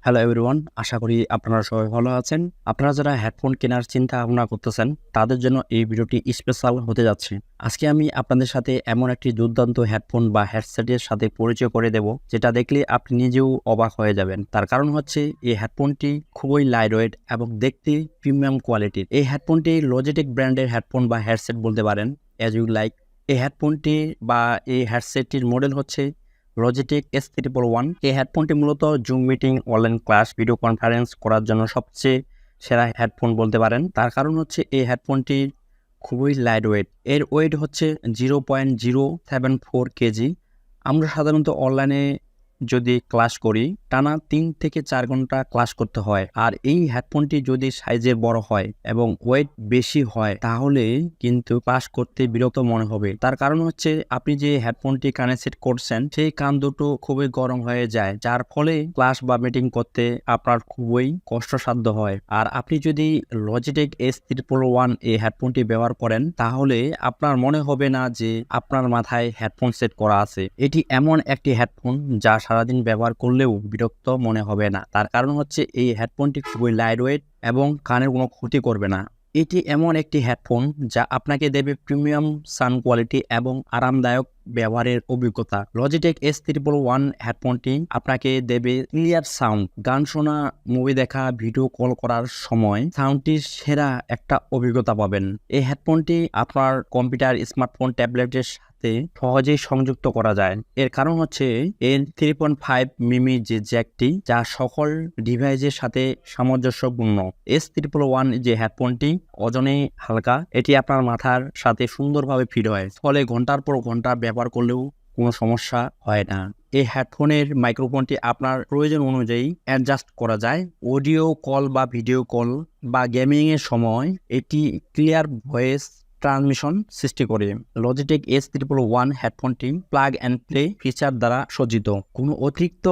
Hello everyone, আশা করি আপনারা সবাই ভালো আছেন। আপনারা যারা হেডফোন কেনার চিন্তা ভাবনা করতেছেন তাদের জন্য এই ভিডিওটি স্পেশাল হতে যাচ্ছে। আজকে আমি আপনাদের সাথে এমন একটি দুর্দান্ত হেডফোন বা হেডসেটের সাথে পরিচয় করে দেব, যেটা দেখলে আপনি নিজেও অবাক হয়ে যাবেন। তার কারণ হচ্ছে এই হেডফোনটি খুবই লাইটওয়েট এবং দেখতে প্রিমিয়াম কোয়ালিটির। এই হেডফোনটি লজিটেক ব্র্যান্ডের হেডফোন বা হেডসেট বলতে পারেন, অ্যাজ ইউ লাইক। এই হেডফোনটি বা এই হেডসেটটির মডেল হচ্ছে লজিটেক S311। এই হেডফোনটি মূলত zoom meeting, online class, video conference করার জন্য সবচেয়ে সেরা হেডফোন বলতে পারেন। তার কারণ হচ্ছে এই হেডফোনটি খুবই লাইট ওয়েট। এর ওয়েট হচ্ছে 0.074 কেজি। আমরা সাধারণত অনলাইনে যদি ক্লাস করি টানা 3 থেকে 4 ঘন্টা ক্লাস করতে হয়। আর এই হেডফোনটি যদি সাইজে বড় হয় এবং ওয়েট বেশি হয় তাহলে কিন্তু ক্লাস করতে বিরক্ত মনে হবে। তার কারণ হচ্ছে আপনি যে হেডফোনটি কানে সেট করছেন সেই কান দুটো খুবই গরম হয়ে যায়, যার ফলে ক্লাস বা মিটিং করতে আপনার খুবই কষ্টসাধ্য হয়। আর আপনি যদি লজিটেক S311 এই হেডফোনটি ব্যবহার করেন তাহলে আপনার মনে হবে না যে আপনার মাথায় হেডফোন সেট করা আছে। এটি এমন একটি হেডফোন যা সারাদিন ব্যবহার করলেও বিরক্ত মনে হবে না। তার কারণ হচ্ছে এই হেডফোনটি খুবই লাইট ওয়েট এবং কানের কোনো ক্ষতি করবে না। এটি এমন একটি হেডফোন যা আপনাকে দেবে প্রিমিয়াম সাউন্ড কোয়ালিটি এবং আরামদায়ক ব্যবহারের অভিজ্ঞতা। লজিটেক S311 হেডফোনটি আপনাকে দেবে ক্লিয়ার সাউন্ড। গান শোনা, মুভি দেখা, ভিডিও কল করার সময় সাউন্ডটির সেরা একটা অভিজ্ঞতা পাবেন। এই হেডফোনটি আপনার কম্পিউটার, স্মার্টফোন, ট্যাবলেটের সাথে সহজেই সংযুক্ত করা যায়। এর কারণ হচ্ছে এর 3.5 মিমি যে জ্যাকটি, যা সকল ডিভাইসের সাথে সামঞ্জস্যপূর্ণ। S311 যে হেডফোনটি ওজনে হালকা, এটি আপনার মাথার সাথে সুন্দরভাবে ফিট হয়, ফলে ঘন্টার পর ঘন্টা ব্যবহার করলেও কোনো সমস্যা হয় না। এই হেডফোনের মাইক্রোফোনটি আপনার প্রয়োজন অনুযায়ী অ্যাডজাস্ট করা যায়। অডিও কল বা ভিডিও কল বা গেমিং এর সময় এটি ক্লিয়ার ভয়েস ট্রান্সমিশন সৃষ্টি করে। লজিটেক S311 হেডফোনটি প্লাগ অ্যান্ড প্লে ফিচার দ্বারা সজ্জিত। কোনো অতিরিক্ত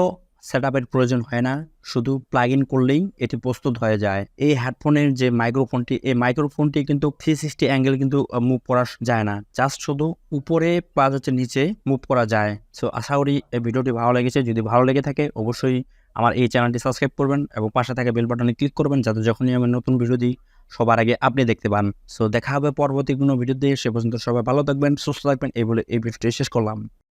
সেটআপের প্রয়োজন হয় না, শুধু প্লাগ ইন করলেই এটি প্রস্তুত হয়ে যায়। এই হেডফোনের যে মাইক্রোফোনটি, এই মাইক্রোফোনটি কিন্তু 360 অ্যাঙ্গেল কিন্তু মুভ করা যায় না, জাস্ট শুধু উপরে প্লাস হচ্ছে নিচে মুভ করা যায়। সো আশা করি এই ভিডিওটি ভালো লেগেছে। যদি ভালো লেগে থাকে অবশ্যই আমার এই চ্যানেলটি সাবস্ক্রাইব করবেন এবং পাশে থাকা বেল বাটনে ক্লিক করবেন, যাতে যখনই আমি নতুন ভিডিও দিই সবার আগে আপনি দেখতে পান। সো দেখা হবে পরবর্তী কোনো ভিডিও দিয়ে। সে পর্যন্ত সবাই ভালো থাকবেন, সুস্থ থাকবেন। এই বলে এই ভিডিওটি শেষ করলাম।